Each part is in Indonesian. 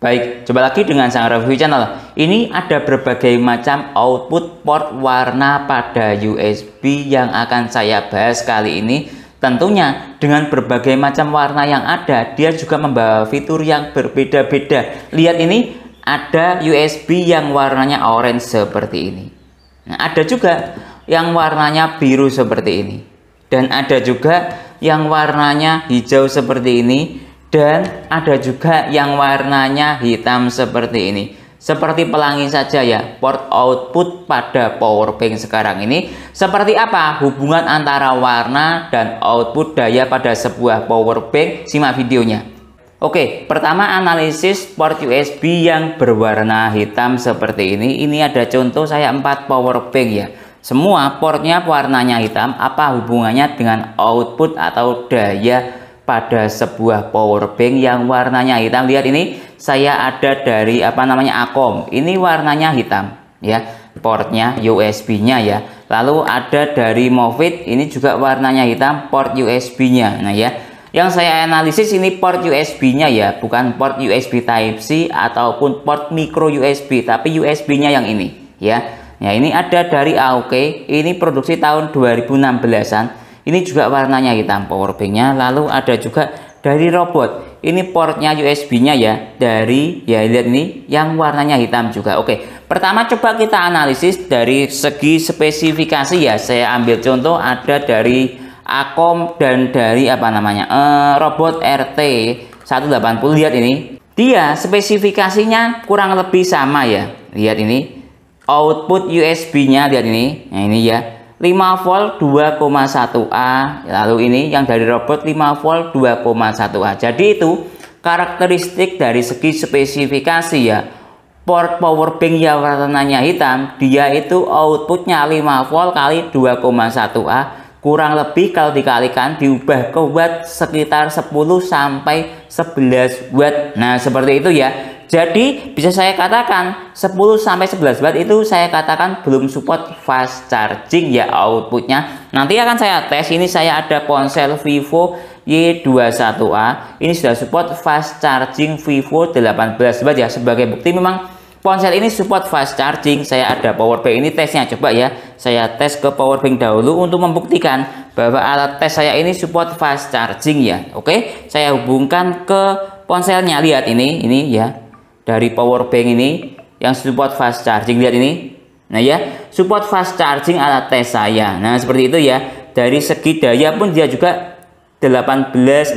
Baik, coba lagi dengan Sang Review Channel. Ini ada berbagai macam output port warna pada USB yang akan saya bahas kali ini. Tentunya dengan berbagai macam warna yang ada, dia juga membawa fitur yang berbeda-beda. Lihat ini, ada USB yang warnanya orange seperti ini. Nah, ada juga yang warnanya biru seperti ini. Dan ada juga yang warnanya hijau seperti ini. Dan ada juga yang warnanya hitam seperti ini. Seperti pelangi saja ya, port output pada powerbank sekarang ini. Seperti apa hubungan antara warna dan output daya pada sebuah powerbank? Simak videonya. Oke, pertama analisis port USB yang berwarna hitam seperti ini. Ini ada contoh saya 4 powerbank ya. Semua portnya warnanya hitam. Apa hubungannya dengan output atau daya pada sebuah powerbank yang warnanya hitam? Lihat ini, saya ada dari Acom. Ini warnanya hitam ya, portnya USB-nya ya. Lalu ada dari Movit, ini juga warnanya hitam, port USB-nya. Nah ya, yang saya analisis ini port USB-nya ya, bukan port USB Type-C ataupun port micro USB, tapi USB-nya yang ini ya. Ya, ini ada dari AOK, ini produksi tahun 2016-an. Ini juga warnanya hitam powerbanknya. Lalu ada juga dari Robot. Ini portnya USB-nya ya, dari ya lihat ini yang warnanya hitam juga. Oke, pertama coba kita analisis dari segi spesifikasi ya. Saya ambil contoh ada dari Acom dan dari Robot RT 180. Lihat ini, dia spesifikasinya kurang lebih sama ya. Lihat ini, output USB-nya lihat ini. Nah ini ya, 5 volt 2,1A. Lalu ini yang dari Robot 5 volt 2,1A. Jadi itu karakteristik dari segi spesifikasi ya. Port powerbank yang warnanya hitam, dia itu outputnya 5 volt kali 2,1A. Kurang lebih kalau dikalikan diubah ke watt sekitar 10 sampai 11 watt. Nah seperti itu ya. Jadi bisa saya katakan 10 sampai 11 watt itu saya katakan belum support fast charging ya outputnya. Nanti akan saya tes. Ini saya ada ponsel Vivo Y21A. Ini sudah support fast charging Vivo 18 watt ya. Sebagai bukti memang ponsel ini support fast charging. Saya ada powerbank, ini tesnya. Coba ya, saya tes ke powerbank dahulu untuk membuktikan bahwa alat tes saya ini support fast charging ya. Oke, saya hubungkan ke ponselnya. Lihat ini ya. Dari powerbank ini yang support fast charging, lihat ini. Nah ya, support fast charging alat tes saya. Nah seperti itu ya. Dari segi daya pun dia juga 18-16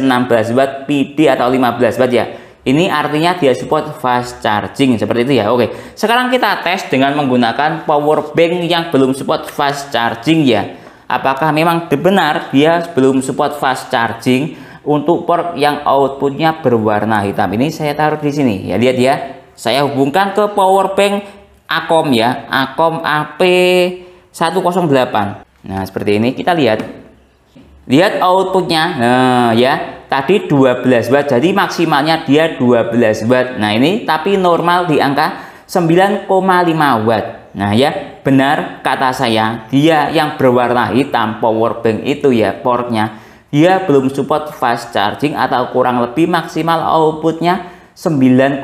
watt PD atau 15 watt ya. Ini artinya dia support fast charging seperti itu ya. Oke, sekarang kita tes dengan menggunakan powerbank yang belum support fast charging ya. Apakah memang benar dia belum support fast charging? Untuk port yang outputnya berwarna hitam ini saya taruh di sini ya. Lihat ya, saya hubungkan ke powerbank Acom ya, Acom AP108. Nah seperti ini, kita lihat outputnya. Nah ya, tadi 12 watt, jadi maksimalnya dia 12 watt. Nah ini tapi normal di angka 9,5 watt. Nah ya, benar kata saya, dia yang berwarna hitam powerbank itu ya, portnya dia belum support fast charging atau kurang lebih maksimal outputnya 9,5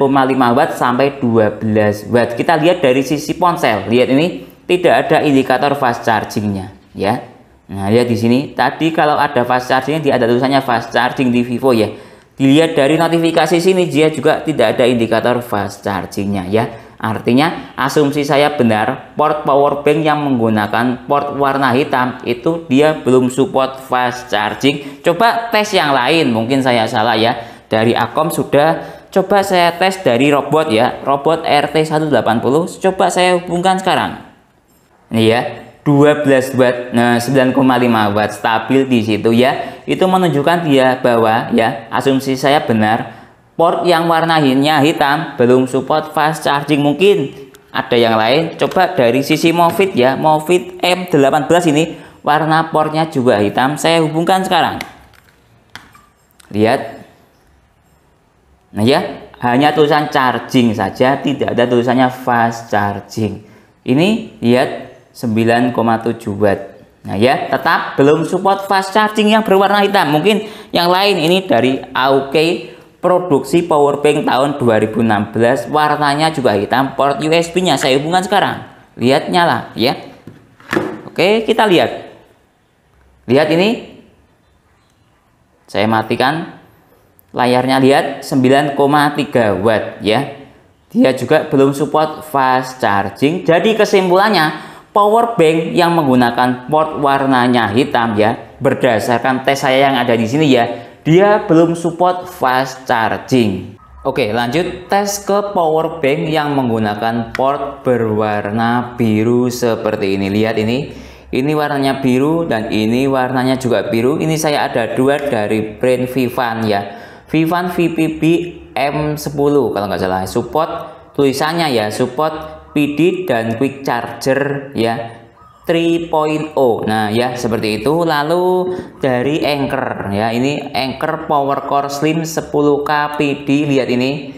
watt sampai 12 watt. Kita lihat dari sisi ponsel. Lihat ini, tidak ada indikator fast chargingnya ya. Nah lihat di sini, tadi kalau ada fast chargingnya dia ada tulisannya fast charging di Vivo ya. Dilihat dari notifikasi sini, dia juga tidak ada indikator fast chargingnya ya. Artinya asumsi saya benar, port powerbank yang menggunakan port warna hitam itu dia belum support fast charging. Coba tes yang lain, mungkin saya salah ya. Dari Acom sudah, coba saya tes dari Robot ya, Robot RT 180. Coba saya hubungkan sekarang. Ini ya, 12 watt, nah 9,5 watt stabil di situ ya. Itu menunjukkan dia bahwa ya, asumsi saya benar. Port yang warnanya hitam belum support fast charging. Mungkin ada yang lain. Coba dari sisi Movit ya, Movit M18 ini warna portnya juga hitam. Saya hubungkan sekarang. Lihat. Nah ya, hanya tulisan charging saja, tidak ada tulisannya fast charging. Ini lihat 9,7 watt. Nah ya, tetap belum support fast charging yang berwarna hitam. Mungkin yang lain ini dari AOK produksi power bank tahun 2016, warnanya juga hitam, port USB-nya saya hubungkan sekarang. Lihat nyala ya. Oke, kita lihat. Lihat ini. Saya matikan layarnya, lihat 9,3 watt ya. Dia juga belum support fast charging. Jadi kesimpulannya, power bank yang menggunakan port warnanya hitam ya, berdasarkan tes saya yang ada di sini ya, dia belum support fast charging. Oke, lanjut tes ke power bank yang menggunakan port berwarna biru seperti ini. Lihat ini warnanya biru dan ini warnanya juga biru. Ini saya ada dua dari brand Vivan ya. Vivan VPP M10 kalau nggak salah. Support tulisannya ya, support PD dan quick charger ya 3.0. Nah ya seperti itu. Lalu dari Anker ya, ini Anker Power Core Slim 10K PD. Lihat ini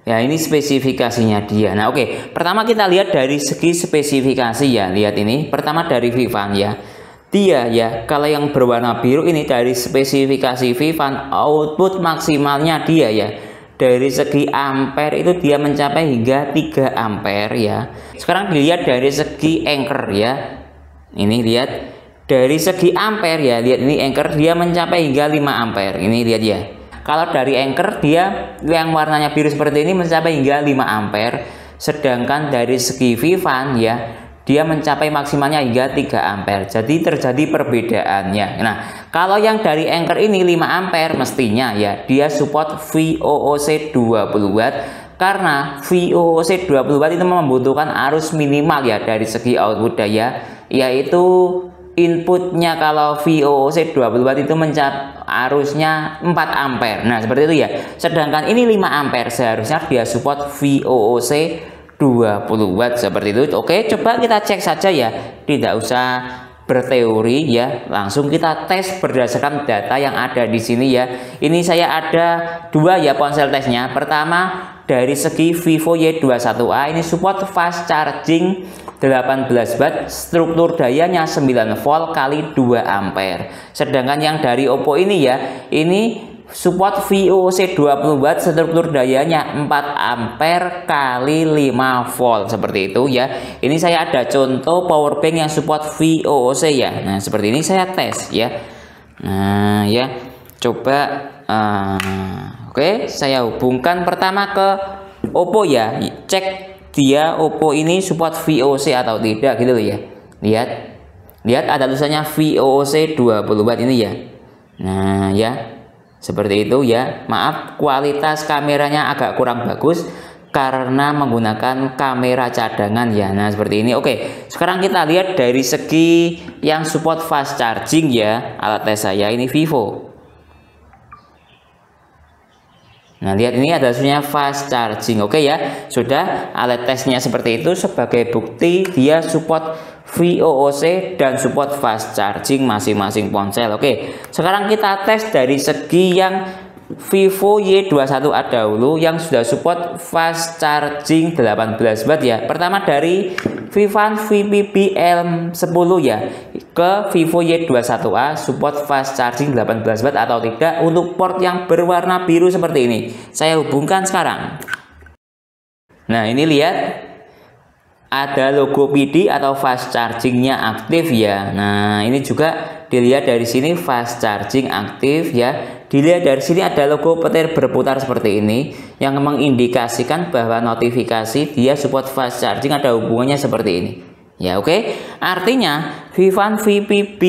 ya, ini spesifikasinya dia. Nah oke, pertama kita lihat dari segi spesifikasi ya. Lihat ini pertama dari Vivan ya. Dia ya, kalau yang berwarna biru ini dari spesifikasi Vivan, output maksimalnya dia ya, dari segi ampere itu dia mencapai hingga 3 ampere ya. Sekarang dilihat dari segi Anker ya. Ini lihat dari segi ampere ya, lihat ini Anker dia mencapai hingga 5 ampere. Ini lihat ya. Kalau dari Anker dia yang warnanya biru seperti ini mencapai hingga 5 ampere. Sedangkan dari segi Vivan ya, dia mencapai maksimalnya hingga 3 ampere. Jadi terjadi perbedaannya. Nah, kalau yang dari Anker ini 5 ampere mestinya ya dia support VOOC 20 watt. Karena VOOC 20 watt itu membutuhkan arus minimal ya dari segi output daya, yaitu inputnya kalau VOOC 20 watt itu mencapai arusnya 4 ampere. Nah seperti itu ya. Sedangkan ini 5 ampere, seharusnya dia support VOOC 20 watt seperti itu. Oke, coba kita cek saja ya, tidak usah berteori ya, langsung kita tes berdasarkan data yang ada di sini ya. Ini saya ada dua ya ponsel tesnya. Pertama dari segi Vivo Y21A, ini support fast charging 18 watt, struktur dayanya 9 volt kali 2 ampere. Sedangkan yang dari Oppo ini ya, ini support VOOC 20 watt, struktur dayanya 4 ampere kali 5 volt seperti itu ya. Ini saya ada contoh power bank yang support VOOC ya. Nah seperti ini saya tes ya. Nah ya, coba oke, saya hubungkan pertama ke Oppo ya, cek dia Oppo ini support VOOC atau tidak gitu loh ya. Lihat ada tulisannya VOOC 20 watt ini ya. Nah ya, seperti itu ya. Maaf kualitas kameranya agak kurang bagus karena menggunakan kamera cadangan ya. Nah seperti ini. Oke, sekarang kita lihat dari segi yang support fast charging ya, alat tes saya ini Vivo. Nah lihat ini ada hasilnya fast charging. Oke ya, sudah alat tesnya seperti itu. Sebagai bukti dia support VOOC dan support fast charging masing-masing ponsel. Oke, sekarang kita tes dari segi yang Vivo Y21A dahulu yang sudah support fast charging 18 watt ya. Pertama dari Vivan VPP M10 ya, ke Vivo Y21A support fast charging 18 watt atau tidak untuk port yang berwarna biru seperti ini. Saya hubungkan sekarang. Nah ini lihat ada logo PD atau fast chargingnya aktif ya. Nah ini juga dilihat dari sini fast charging aktif ya. Dilihat dari sini ada logo petir berputar seperti ini yang mengindikasikan bahwa notifikasi dia support fast charging ada hubungannya seperti ini ya. Oke, artinya Vivan VPP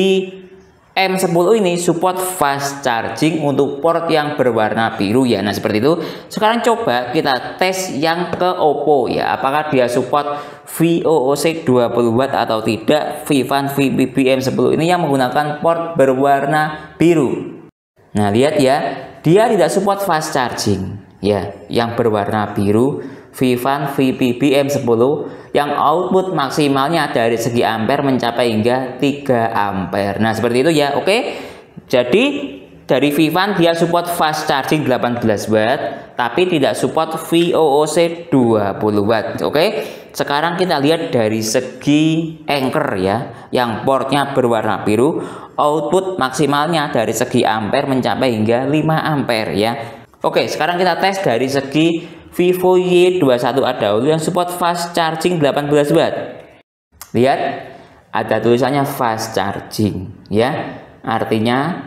M10 ini support fast charging untuk port yang berwarna biru ya. Nah seperti itu. Sekarang coba kita tes yang ke Oppo ya, apakah dia support VOOC 20 watt atau tidak. Vivan VPP M10 ini yang menggunakan port berwarna biru. Nah lihat ya, dia tidak support fast charging ya, yang berwarna biru. Vivan VPP M10 yang output maksimalnya dari segi ampere mencapai hingga 3 ampere. Nah seperti itu ya. Oke, jadi dari Vivan dia support fast charging 18 watt tapi tidak support VOOC 20 watt. Oke, sekarang kita lihat dari segi Anker ya, yang portnya berwarna biru, output maksimalnya dari segi ampere mencapai hingga 5 ampere ya. Oke, sekarang kita tes dari segi Vivo Y21A dahulu yang support fast charging 18 watt. Lihat, ada tulisannya fast charging ya. Artinya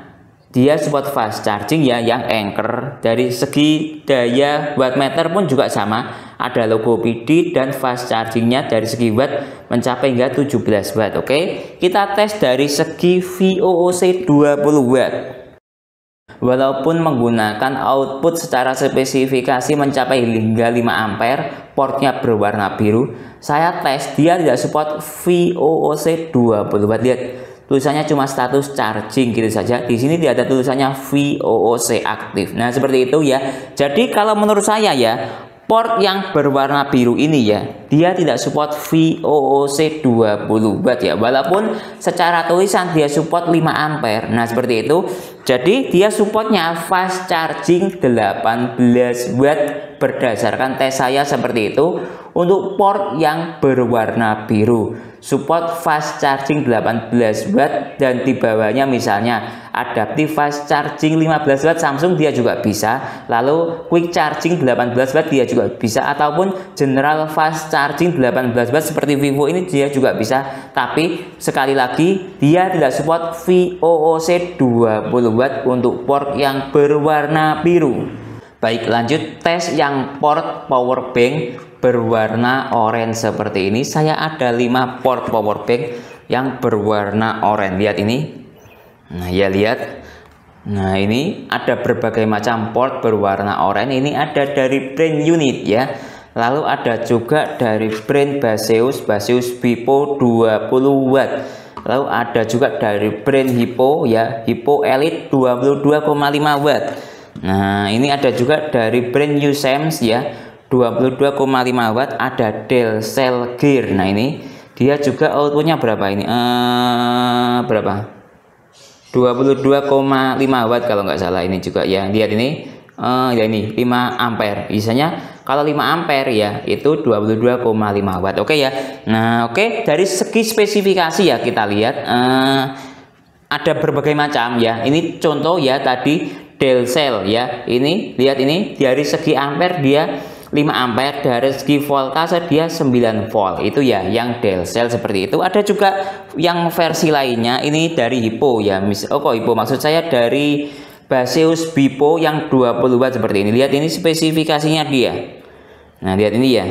dia support fast charging ya, yang anchor. Dari segi daya wattmeter pun juga sama. Ada logo PD dan fast chargingnya dari segi watt mencapai hingga 17 watt. Oke, kita tes dari segi VOOC 20 watt. Walaupun menggunakan output secara spesifikasi mencapai hingga 5 ampere, portnya berwarna biru, saya tes dia tidak support VOOC 20 watt. Lihat, tulisannya cuma status charging gitu saja. Di sini tidak ada tulisannya VOOC aktif. Nah, seperti itu ya. Jadi kalau menurut saya ya, port yang berwarna biru ini ya, dia tidak support VOOC 20 watt ya. Walaupun secara tulisan dia support 5 ampere. Nah, seperti itu. Jadi dia supportnya fast charging 18 watt berdasarkan tes saya seperti itu. Untuk port yang berwarna biru, support fast charging 18 watt dan di bawahnya misalnya adaptive fast charging 15 watt Samsung dia juga bisa, lalu quick charging 18 watt dia juga bisa, ataupun general fast charging 18 watt seperti Vivo ini dia juga bisa. Tapi sekali lagi dia tidak support VOOC 20 watt untuk port yang berwarna biru. Baik, lanjut tes yang port power bank berwarna oranye seperti ini. Saya ada 5 port power bank yang berwarna oranye. Lihat ini. Nah, ya lihat. Nah, ini ada berbagai macam port berwarna oranye. Ini ada dari brand Unit ya. Lalu ada juga dari brand Baseus Bipo 20 watt. Lalu ada juga dari brand Hippo ya, Hippo Elite 22,5 watt. Nah, ini ada juga dari brand Usems ya, 22,5 watt. Ada Dell Cell Gear. Nah, ini dia juga outputnya berapa ini? Berapa? 22,5 watt kalau nggak salah ini juga ya. Lihat ini. Ya ini 5 ampere. Biasanya kalau 5 ampere ya itu 22,5 watt. Oke ya. Nah, oke, dari segi spesifikasi ya kita lihat ada berbagai macam ya. Ini contoh ya tadi Dell Cell ya. Ini lihat ini dari segi ampere dia 5 ampere, dari segi voltase dia 9 volt. Itu ya yang Dell Cell seperti itu. Ada juga yang versi lainnya ini dari Hippo ya. Kok Hippo, maksud saya dari Baseus Bipo yang 20 watt seperti ini. Lihat ini spesifikasinya dia. Nah, lihat ini ya.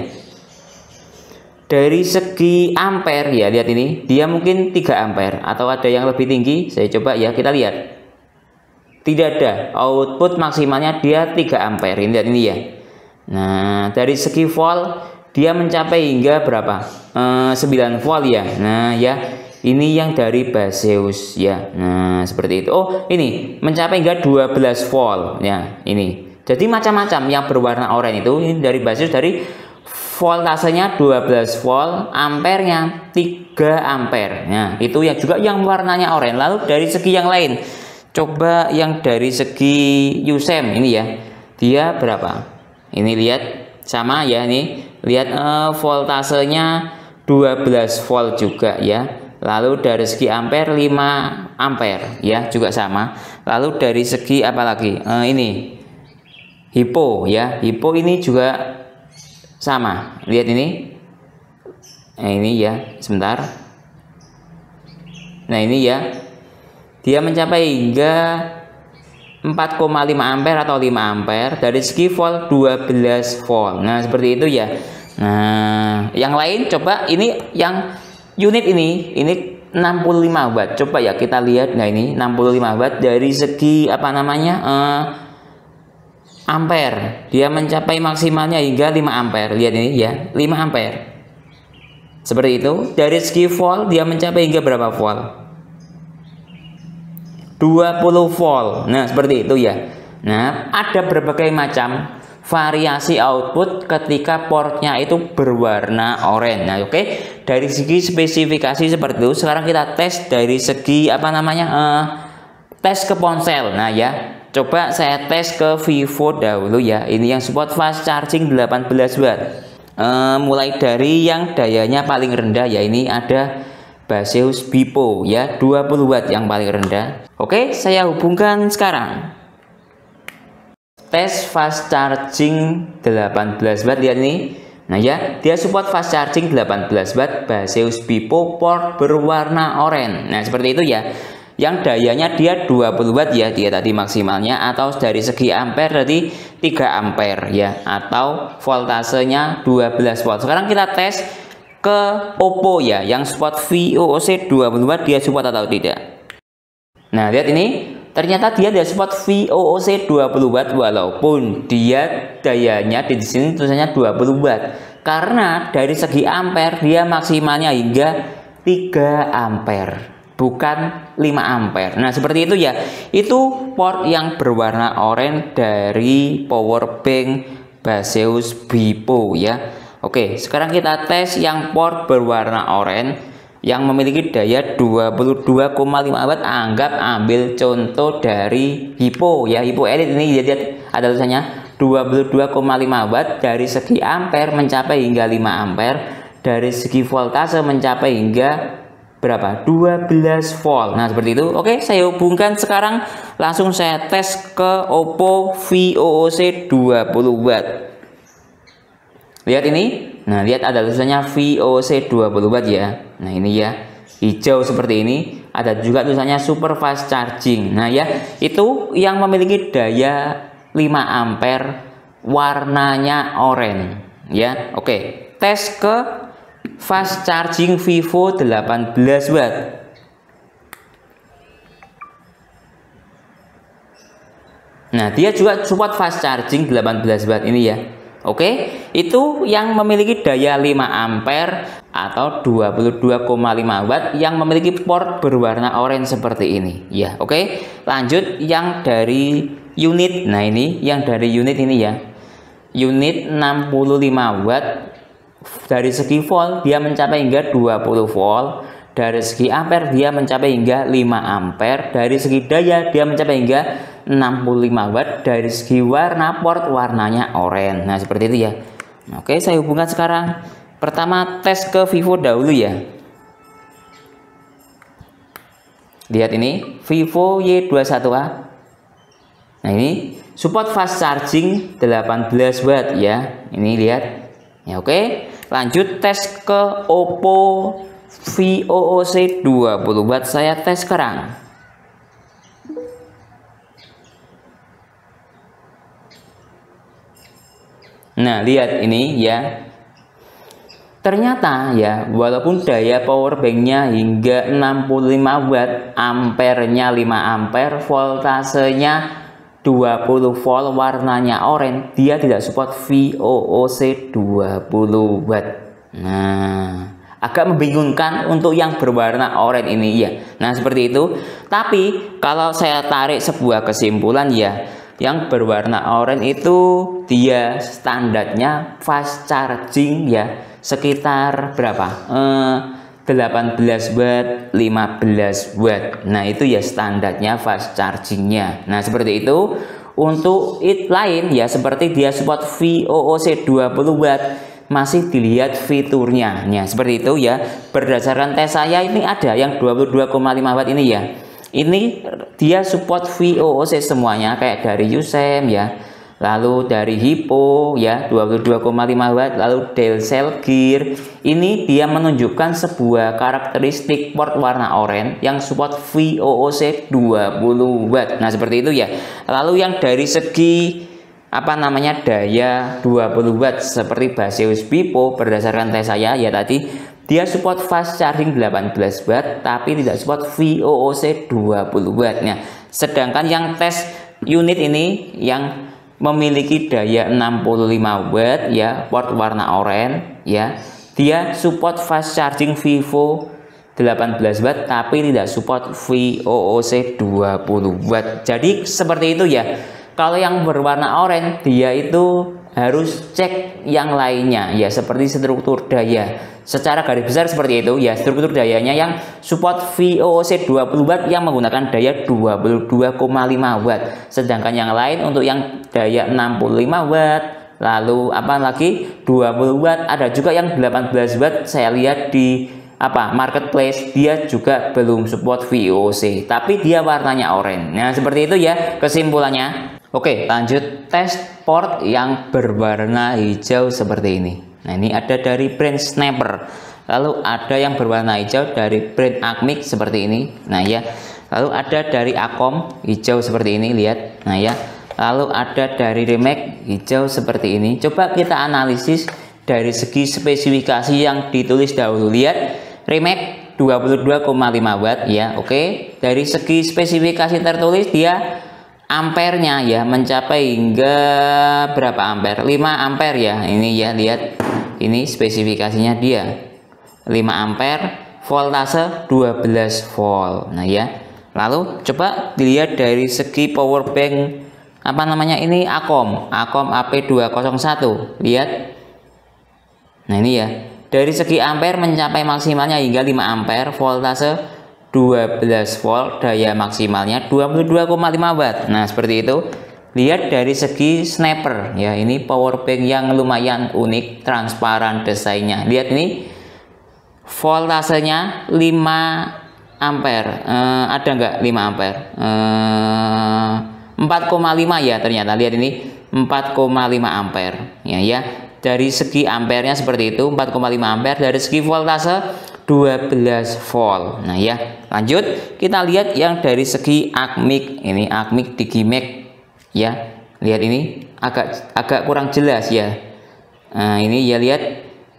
Dari segi ampere ya, lihat ini. Dia mungkin 3 ampere atau ada yang lebih tinggi. Saya coba ya, kita lihat. Tidak ada. Output maksimalnya dia 3 ampere. Lihat ini ya. Nah, dari segi volt dia mencapai hingga berapa? 9 volt ya. Nah, ya. Ini yang dari Baseus ya. Nah, seperti itu. Oh, ini mencapai hingga 12 volt ya. Ini. Jadi macam-macam yang berwarna oranye itu. Ini dari Baseus, dari voltasenya 12 volt, ampernya 3 ampere. Nah, itu yang juga yang warnanya oranye. Lalu dari segi yang lain, coba yang dari segi Usem ini ya. Dia berapa? Ini lihat sama ya, ini. Lihat voltasenya 12 volt juga ya. Lalu dari segi ampere 5 ampere ya, juga sama. Lalu dari segi apa lagi? Ini Hippo ya. Hippo ini juga sama. Lihat ini. Nah, ini ya, sebentar. Nah, ini ya. Dia mencapai hingga 4,5 ampere atau 5 ampere. Dari segi volt 12 volt. Nah, seperti itu ya. Nah, yang lain coba ini yang Unit ini 65 watt. Coba ya kita lihat. Nah, ini 65 watt dari segi apa namanya? Ampere. Dia mencapai maksimalnya hingga 5 ampere. Lihat ini ya, 5 ampere. Seperti itu. Dari segi volt dia mencapai hingga berapa volt? 20 volt. Nah, seperti itu ya. Nah, ada berbagai macam variasi output ketika portnya itu berwarna oranye. Nah, oke. Dari segi spesifikasi seperti itu. Sekarang kita tes dari segi apa namanya? Tes ke ponsel. Nah, ya. Coba saya tes ke Vivo dahulu ya. Ini yang support fast charging 18 watt. Mulai dari yang dayanya paling rendah ya, ini ada Baseus Bipo ya, 20 watt yang paling rendah. Oke, saya hubungkan sekarang. tes fast charging 18 watt, lihat nih. Nah ya, dia support fast charging 18 watt Baseus Vivo port berwarna oranye. Nah seperti itu ya. Yang dayanya dia 20 watt ya, dia tadi maksimalnya, atau dari segi ampere berarti 3 ampere ya, atau voltasenya 12 volt. Sekarang kita tes ke Oppo ya, yang support VOOC 20 watt, dia support atau tidak. Nah lihat ini, ternyata dia support VOOC 20 watt walaupun dia dayanya di sini tulisannya 20 watt. Karena dari segi ampere dia maksimalnya hingga 3 ampere, bukan 5 ampere. Nah, seperti itu ya. Itu port yang berwarna oranye dari power bank Baseus Vivo ya. Oke, sekarang kita tes yang port berwarna oranye yang memiliki daya 22,5 watt. Anggap ambil contoh dari Vivo ya, Vivo Elite ini, lihat ada tulisannya 22,5 watt. Dari segi ampere mencapai hingga 5 ampere, dari segi voltase mencapai hingga berapa? 12 volt. Nah seperti itu. Oke, saya hubungkan sekarang, langsung saya tes ke Oppo VOOC 20 watt. Lihat ini. Nah, lihat ada tulisannya VOOC 20 watt ya. Nah, ini ya. Hijau seperti ini. Ada juga tulisannya super fast charging. Nah, ya, itu yang memiliki daya 5 ampere, warnanya oranye ya. Oke, tes ke fast charging Vivo 18 watt. Nah, dia juga support fast charging 18 watt ini ya. Oke, itu yang memiliki daya 5 ampere atau 22,5 watt yang memiliki port berwarna oranye seperti ini ya. Oke, lanjut yang dari unit. Nah, ini yang dari unit ini ya. Unit 65 watt. Dari segi volt dia mencapai hingga 20 volt. Dari segi ampere dia mencapai hingga 5 ampere. Dari segi daya dia mencapai hingga 65 watt. Dari segi warna, port warnanya oranye. Nah seperti itu ya. Oke, saya hubungkan sekarang. Pertama tes ke Vivo dahulu ya. Lihat ini Vivo Y21A. Nah ini support fast charging 18 watt ya. Ini lihat ya. Oke, lanjut tes ke Oppo VOOC 20 watt. Saya tes sekarang. Nah, lihat ini ya. Ternyata ya, walaupun daya power banknya hingga 65 watt, ampernya 5 ampere, voltasenya 20 volt, warnanya oranye, dia tidak support VOOC 20 watt. Nah, agak membingungkan untuk yang berwarna oranye ini ya. Nah, seperti itu. Tapi kalau saya tarik sebuah kesimpulan ya, yang berwarna oranye itu dia standarnya fast charging ya, sekitar berapa? 18 watt, 15 watt. Nah, itu ya standarnya fast chargingnya. Nah, seperti itu. Untuk it lain ya, seperti dia support VOOC 20 watt, masih dilihat fiturnya. Nah, seperti itu ya. Berdasarkan tes saya ini ada yang 22,5 watt ini ya. Ini dia support VOOC semuanya, kayak dari USEM ya, lalu dari Hippo ya 22,5 watt, lalu Delcel Gear. Ini dia menunjukkan sebuah karakteristik port warna oranye yang support VOOC 20 watt. Nah, seperti itu ya. Lalu yang dari segi apa namanya daya 20 watt seperti Baseus Vivo, berdasarkan tes saya ya tadi, dia support fast charging 18 watt tapi tidak support VOOC 20 watt. Nah, sedangkan yang tes unit ini yang memiliki daya 65 watt ya, port warna oranye ya, dia support fast charging Vivo 18 watt tapi tidak support VOOC 20 watt. Jadi seperti itu ya. Kalau yang berwarna oranye dia itu harus cek yang lainnya ya, seperti struktur daya. Secara garis besar seperti itu ya, struktur dayanya yang support VOOC 20 watt yang menggunakan daya 22,5 watt. Sedangkan yang lain untuk yang daya 65 watt, lalu apa lagi 20 watt, ada juga yang 18 watt. Saya lihat di marketplace dia juga belum support VOOC tapi dia warnanya oranye. Nah, seperti itu ya kesimpulannya. Oke, lanjut tes port yang berwarna hijau seperti ini. Nah, ini ada dari brand Snapper. Lalu ada yang berwarna hijau dari brand Acmic seperti ini. Nah ya. Lalu ada dari Acom hijau seperti ini, lihat. Nah ya. Lalu ada dari Rimac hijau seperti ini. Coba kita analisis dari segi spesifikasi yang ditulis dahulu. Lihat, Rimac 22,5 watt ya. Oke. Dari segi spesifikasi tertulis dia ampernya ya mencapai hingga berapa ampere? 5 ampere ya. Ini ya, lihat. Ini spesifikasinya dia. 5 ampere, voltase 12 volt. Nah ya. Lalu coba dilihat dari segi power bank apa namanya ini Acom AP201. Lihat. Nah ini ya. Dari segi ampere mencapai maksimalnya hingga 5 ampere, voltase 12 volt, daya maksimalnya 22,5 watt. Nah, seperti itu. Lihat dari segi Snapper ya, ini power bank yang lumayan unik, transparan desainnya. Lihat ini. Voltasenya 5 ampere. Ada nggak 5 ampere? 4,5 ya ternyata. Lihat ini 4,5 ampere. Ya. Dari segi ampernya seperti itu, 4,5 ampere. Dari segi voltase 12 volt. Nah ya, lanjut kita lihat yang dari segi Acmic. Ini Acmic Digimax ya. Lihat ini agak kurang jelas ya. Nah, ini ya, lihat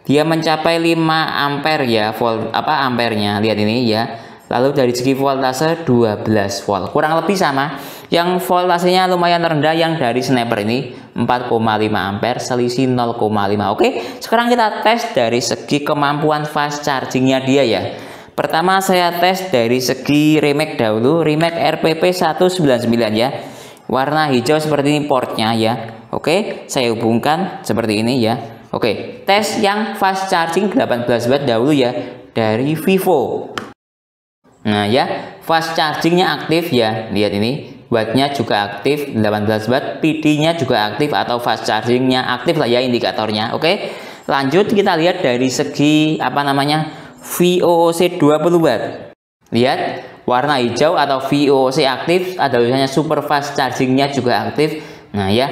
dia mencapai 5 ampere ya, volt ampernya. Lihat ini ya. Lalu dari segi voltase 12 volt. Kurang lebih sama. Yang voltasenya lumayan rendah yang dari Snapper ini 4,5 ampere, selisih 0,5. Oke, sekarang kita tes dari segi kemampuan fast chargingnya dia ya. Pertama saya tes dari segi Rimac dahulu, Rimac RPP 199 ya. Warna hijau seperti ini portnya ya. Oke, saya hubungkan seperti ini ya. Oke, tes yang fast charging 18 watt dahulu ya dari Vivo. Nah ya, fast chargingnya aktif ya. Lihat ini, wattnya juga aktif 18 watt, PD-nya juga aktif atau fast chargingnya aktif lah ya indikatornya. Oke, lanjut kita lihat dari segi apa namanya VOC 20 watt. Lihat warna hijau atau VOC aktif, ada tulisannya super fast chargingnya juga aktif. Nah ya,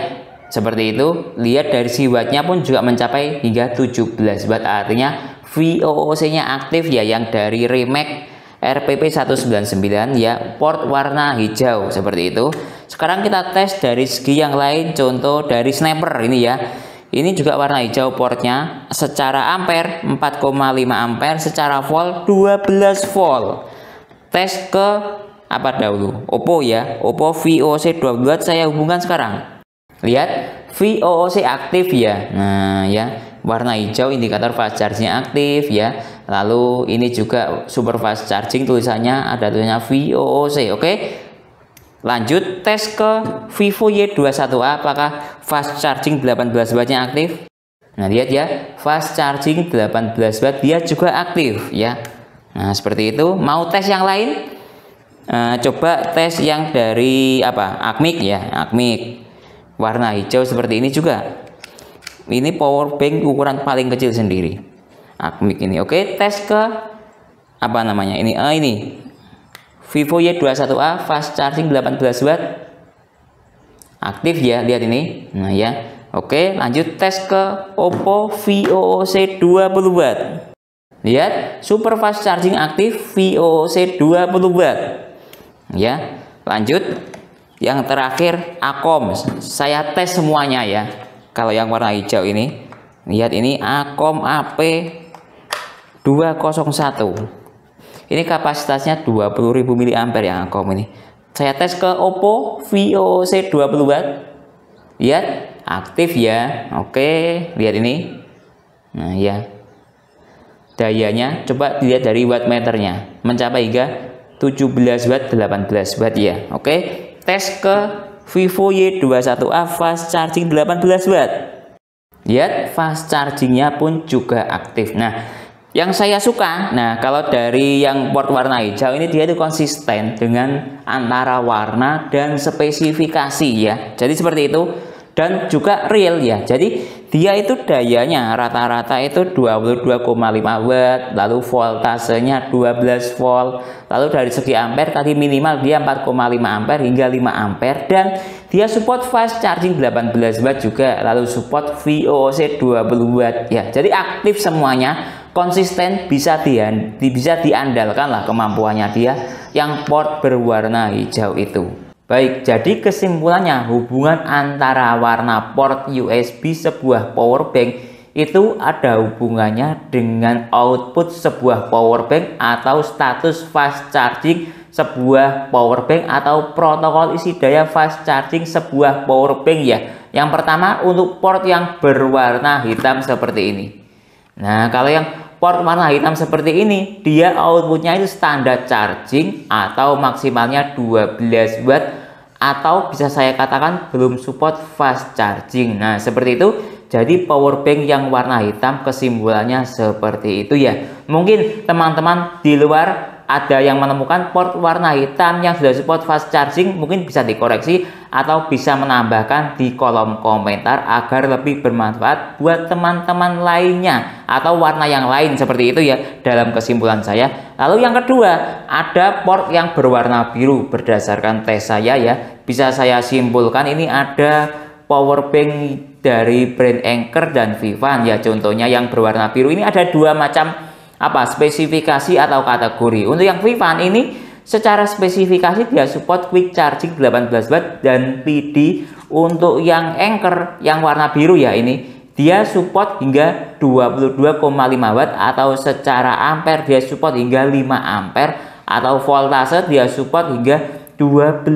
seperti itu. Lihat dari si wattnya pun juga mencapai hingga 17 watt, artinya VOC-nya aktif ya yang dari Rimac RPP 199 ya, port warna hijau seperti itu. Sekarang kita tes dari segi yang lain, contoh dari Snapper ini ya. Ini juga warna hijau portnya, secara ampere 4,5 ampere, secara volt 12 volt. Tes ke apa dahulu? Oppo ya, Oppo VOC 12 saya hubungkan sekarang. Lihat, VOC aktif ya. Nah ya, warna hijau indikator fast charging aktif ya. Lalu ini juga super fast charging, tulisannya ada tulisannya VOC. Oke, lanjut tes ke Vivo Y21A, apakah fast charging 18 wattnya aktif. Nah lihat ya, fast charging 18 watt dia juga aktif ya. Nah seperti itu. Mau tes yang lain? Coba tes yang dari apa, Acmic ya. Acmic warna hijau seperti ini juga. Ini power bank ukuran paling kecil sendiri, Acmic ini. Oke, tes ke apa namanya ini? Ini Vivo Y21A fast charging 18 watt aktif ya, lihat ini. Nah ya, oke, lanjut tes ke Oppo VOC 20 watt. Lihat, super fast charging aktif VOC 20 watt ya. Lanjut yang terakhir Acom, saya tes semuanya ya. Kalau yang warna hijau ini, lihat ini Acom AP201. Ini kapasitasnya 20.000 mAh ya Acom ini. Saya tes ke Oppo VOC 20 watt. Lihat, aktif ya. Oke, lihat ini. Nah ya, dayanya coba dilihat dari wattmeternya, mencapai hingga 17 watt, 18 watt ya. Oke, tes ke Vivo Y21A fast charging 18 watt. Lihat, fast chargingnya pun juga aktif. Nah, yang saya suka, nah kalau dari yang port warna hijau ini dia itu konsisten dengan antara warna dan spesifikasi ya. Jadi seperti itu. Dan juga real ya. Jadi dia itu dayanya rata-rata itu 22,5 watt, lalu voltasenya 12 volt. Lalu dari segi ampere tadi minimal dia 4,5 ampere hingga 5 ampere, dan dia support fast charging 18 watt juga, lalu support VOOC 20 watt ya. Jadi aktif semuanya, konsisten, bisa diandalkan lah kemampuannya dia yang port berwarna hijau itu. Baik, jadi kesimpulannya hubungan antara warna port USB sebuah power bank itu ada hubungannya dengan output sebuah power bank atau status fast charging sebuah power bank atau protokol isi daya fast charging sebuah power bank ya. Yang pertama untuk port yang berwarna hitam seperti ini. Nah, kalau yang port warna hitam seperti ini, dia outputnya itu standar charging atau maksimalnya 12 watt atau bisa saya katakan belum support fast charging. Nah, seperti itu. Jadi power bank yang warna hitam kesimpulannya seperti itu ya. Mungkin teman-teman di luar ada yang menemukan port warna hitam yang sudah support fast charging, mungkin bisa dikoreksi atau bisa menambahkan di kolom komentar agar lebih bermanfaat buat teman-teman lainnya atau warna yang lain seperti itu ya dalam kesimpulan saya. Lalu yang kedua, ada port yang berwarna biru. Berdasarkan tes saya ya, bisa saya simpulkan ini ada power bank dari brand Anker dan Vivan ya. Contohnya yang berwarna biru ini ada dua macam spesifikasi atau kategori. Untuk yang Vivan ini secara spesifikasi dia support quick charging 18 watt dan PD. Untuk yang Anker yang warna biru ya ini dia support hingga 22,5 watt atau secara ampere dia support hingga 5 ampere atau voltase dia support hingga 12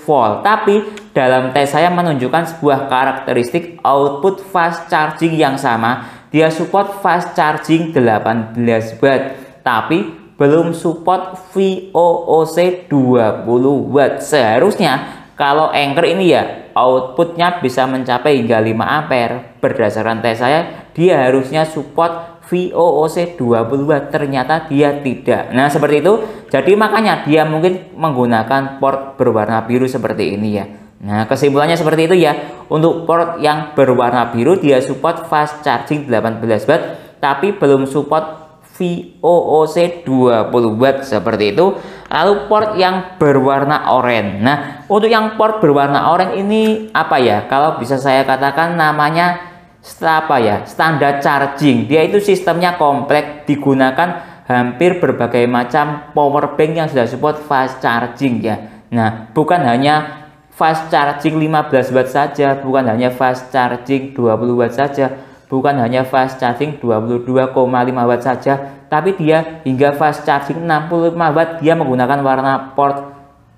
volt. Tapi dalam tes saya menunjukkan sebuah karakteristik output fast charging yang sama. Dia support fast charging 18 watt, tapi belum support VOOC 20 watt. Seharusnya kalau Anker ini ya outputnya bisa mencapai hingga 5 ampere. Berdasarkan tes saya dia harusnya support VOOC 20 watt, ternyata dia tidak. Nah, seperti itu. Jadi makanya dia mungkin menggunakan port berwarna biru seperti ini ya. Nah, kesimpulannya seperti itu ya. Untuk port yang berwarna biru dia support fast charging 18 watt tapi belum support VOOC 20 watt seperti itu. Lalu port yang berwarna oranye. Nah, untuk yang port berwarna oranye ini apa ya? Kalau bisa saya katakan namanya standar charging. Dia itu sistemnya kompleks, digunakan hampir berbagai macam power bank yang sudah support fast charging ya. Nah, bukan hanya fast charging 15 watt saja, bukan hanya fast charging 20 watt saja, bukan hanya fast charging 22,5 watt saja, tapi dia hingga fast charging 65 watt dia menggunakan warna port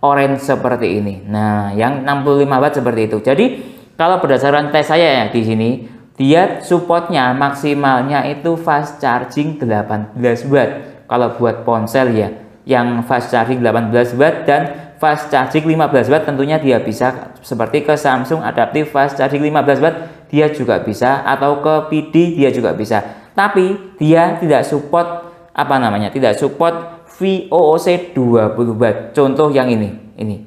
orange seperti ini. Nah, yang 65 watt seperti itu. Jadi, kalau berdasarkan tes saya ya di sini, dia supportnya maksimalnya itu fast charging 18 watt. Kalau buat ponsel ya, yang fast charging 18 watt dan fast charging 15 watt tentunya dia bisa, seperti ke Samsung Adaptive fast charging 15 watt dia juga bisa, atau ke PD dia juga bisa. Tapi dia tidak support tidak support VOOC 20 watt. Contoh yang ini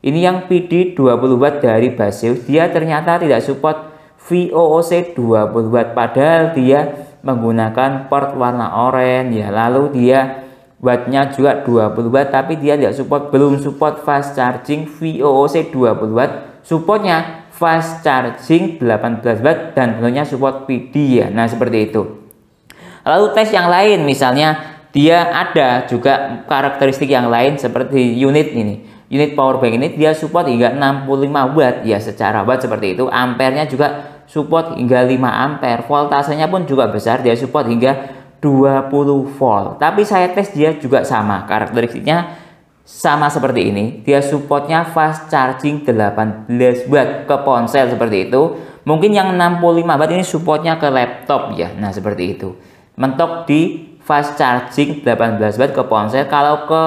yang PD 20 watt dari Baseus, dia ternyata tidak support VOOC 20 watt padahal dia menggunakan port warna oranye ya. Lalu dia wattnya juga 20 watt tapi dia belum support fast charging VOOC 20 watt. Supportnya fast charging 18 watt dan tentunya support PD ya. Nah, seperti itu. Lalu tes yang lain, misalnya dia ada juga karakteristik yang lain seperti unit power bank ini dia support hingga 65 watt ya, secara watt seperti itu. Ampernya juga support hingga 5 ampere, voltasenya pun juga besar, dia support hingga 20 volt. Tapi saya tes dia juga sama, karakteristiknya sama seperti ini. Dia supportnya fast charging 18 watt ke ponsel seperti itu. Mungkin yang 65 watt ini supportnya ke laptop ya. Nah, seperti itu. Mentok di fast charging 18 watt ke ponsel. Kalau ke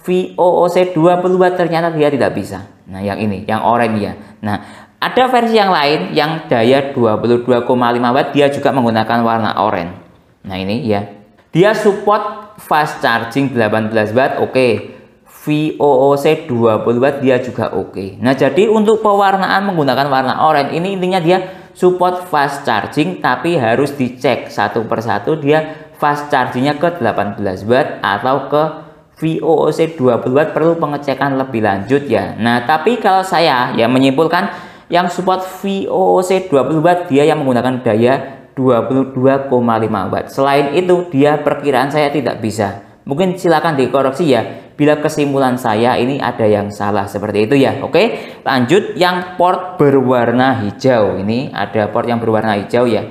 VOOC 20 watt ternyata dia tidak bisa. Nah, yang ini, yang oranye ya. Nah, ada versi yang lain yang daya 22,5 watt, dia juga menggunakan warna oranye. Nah, ini ya. Dia support fast charging 18 watt, oke. VOOC 20 watt dia juga oke. Nah, jadi untuk pewarnaan menggunakan warna oranye ini intinya dia support fast charging tapi harus dicek satu persatu dia fast chargingnya ke 18 watt atau ke VOOC 20 watt, perlu pengecekan lebih lanjut ya. Nah, tapi kalau saya ya menyimpulkan Yang support VOC 20 watt dia yang menggunakan daya 22,5 watt. Selain itu dia perkiraan saya tidak bisa. Mungkin silakan dikoreksi ya bila kesimpulan saya ini ada yang salah seperti itu ya. Oke, lanjut yang port berwarna hijau. Ini ada port yang berwarna hijau ya.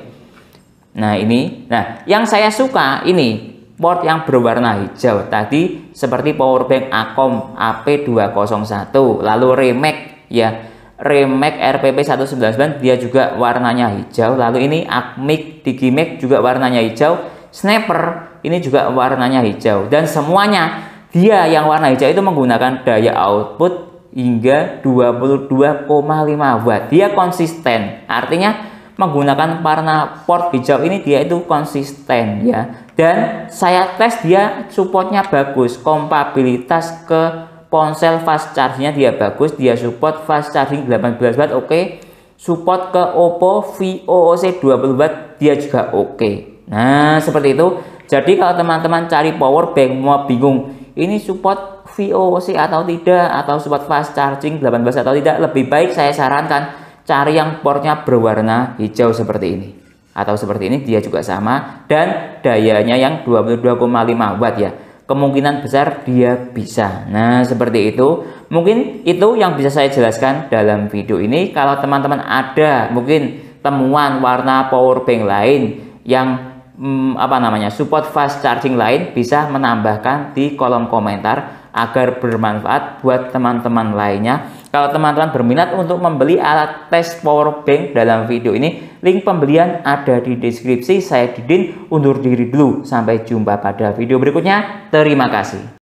Nah ini, yang saya suka ini port yang berwarna hijau tadi seperti powerbank Acom AP201, lalu Remek ya, Remek RPP 199 dia juga warnanya hijau, lalu ini Acmic Digimax juga warnanya hijau, Sniper ini juga warnanya hijau, dan semuanya dia yang warna hijau itu menggunakan daya output hingga 22,5 watt. Dia konsisten, artinya menggunakan warna port hijau ini dia itu konsisten ya, dan saya tes dia supportnya bagus, kompatibilitas ke ponsel fast chargingnya dia bagus, dia support fast charging 18 watt oke, support ke Oppo VOC 20 watt dia juga oke. Nah seperti itu. Jadi kalau teman-teman cari power bank mau bingung ini support VOC atau tidak, atau support fast charging 18 watt atau tidak, lebih baik saya sarankan cari yang portnya berwarna hijau seperti ini, atau seperti ini dia juga sama, dan dayanya yang 22,5 watt ya, kemungkinan besar dia bisa. Nah seperti itu, mungkin itu yang bisa saya jelaskan dalam video ini. Kalau teman-teman ada mungkin temuan warna power bank lain yang support fast charging lain, bisa menambahkan di kolom komentar agar bermanfaat buat teman-teman lainnya. Kalau teman-teman berminat untuk membeli alat tes power bank dalam video ini, link pembelian ada di deskripsi. Saya Didin undur diri dulu, sampai jumpa pada video berikutnya. Terima kasih.